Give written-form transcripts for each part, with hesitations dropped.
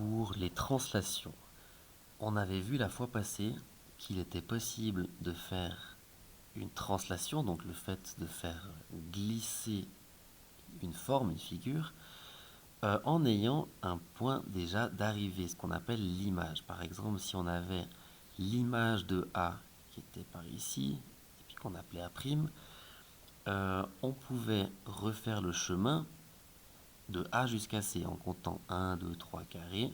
pour les translations. On avait vu la fois passée qu'il était possible de faire une translation, donc le fait de faire glisser une forme, une figure, en ayant un point déjà d'arrivée, ce qu'on appelle l'image. Par exemple, si on avait l'image de A qui était par ici, et puis qu'on appelait A', on pouvait refaire le chemin de A jusqu'à C en comptant 1, 2, 3 carrés,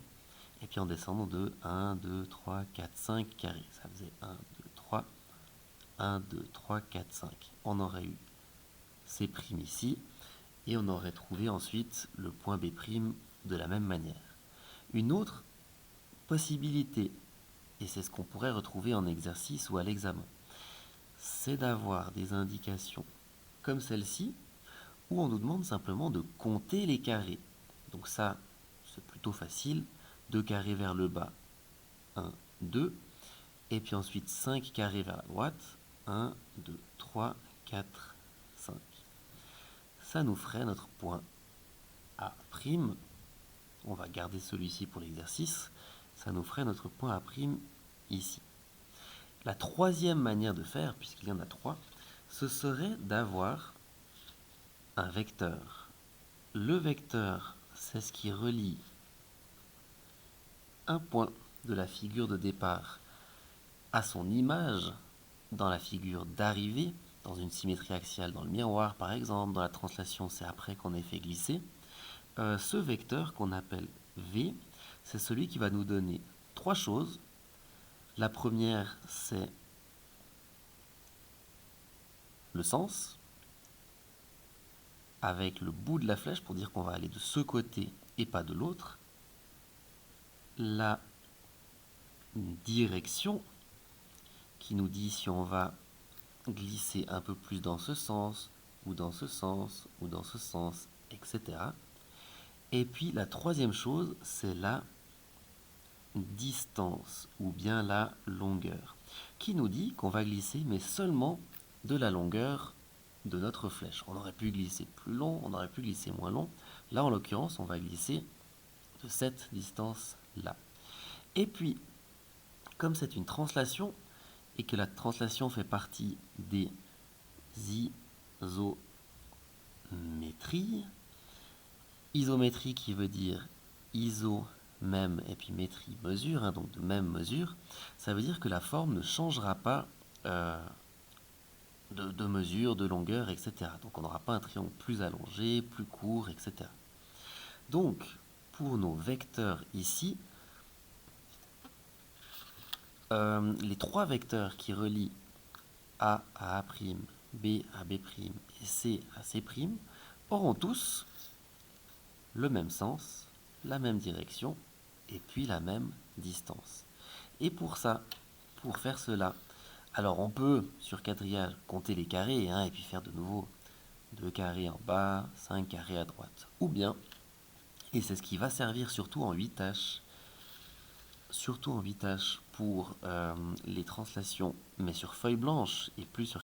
et puis en descendant de 1, 2, 3, 4, 5 carrés. Ça faisait 1, 2, 3, 1, 2, 3, 4, 5. On aurait eu C' ici, et on aurait trouvé ensuite le point B' de la même manière. Une autre possibilité, et c'est ce qu'on pourrait retrouver en exercice ou à l'examen, c'est d'avoir des indications comme celle-ci, où on nous demande simplement de compter les carrés. Donc ça, c'est plutôt facile. 2 carrés vers le bas, 1, 2. Et puis ensuite 5 carrés vers la droite, 1, 2, 3, 4, 5. Ça nous ferait notre point A'. On va garder celui-ci pour l'exercice. Ça nous ferait notre point A' ici. La troisième manière de faire, puisqu'il y en a trois, ce serait d'avoir un vecteur. Le vecteur, c'est ce qui relie un point de la figure de départ à son image dans la figure d'arrivée, dans une symétrie axiale dans le miroir par exemple, dans la translation c'est après qu'on ait fait glisser. Ce vecteur qu'on appelle V, c'est celui qui va nous donner trois choses. La première, c'est le sens, avec le bout de la flèche pour dire qu'on va aller de ce côté et pas de l'autre. La direction, qui nous dit si on va glisser un peu plus dans ce sens, ou dans ce sens, ou dans ce sens, etc. Et puis la troisième chose, c'est la distance, ou bien la longueur, qui nous dit qu'on va glisser, mais seulement de la longueur de notre flèche. On aurait pu glisser plus long, on aurait pu glisser moins long. Là, en l'occurrence, on va glisser de cette distance-là. Et puis, comme c'est une translation, et que la translation fait partie des isométries, isométrie qui veut dire iso même et puis métrie mesure, hein, donc de même mesure, ça veut dire que la forme ne changera pas de mesure, de longueur, etc. Donc on n'aura pas un triangle plus allongé, plus court, etc. Donc, pour nos vecteurs ici, les trois vecteurs qui relient A à A', B à B' et C à C' auront tous le même sens, la même direction et puis la même distance. Et pour ça, pour faire cela, alors on peut sur quadrillage compter les carrés hein, et puis faire de nouveau 2 carrés en bas, 5 carrés à droite. Ou bien, et c'est ce qui va servir surtout en 8 tâches, pour les translations, mais sur feuille blanche et plus sur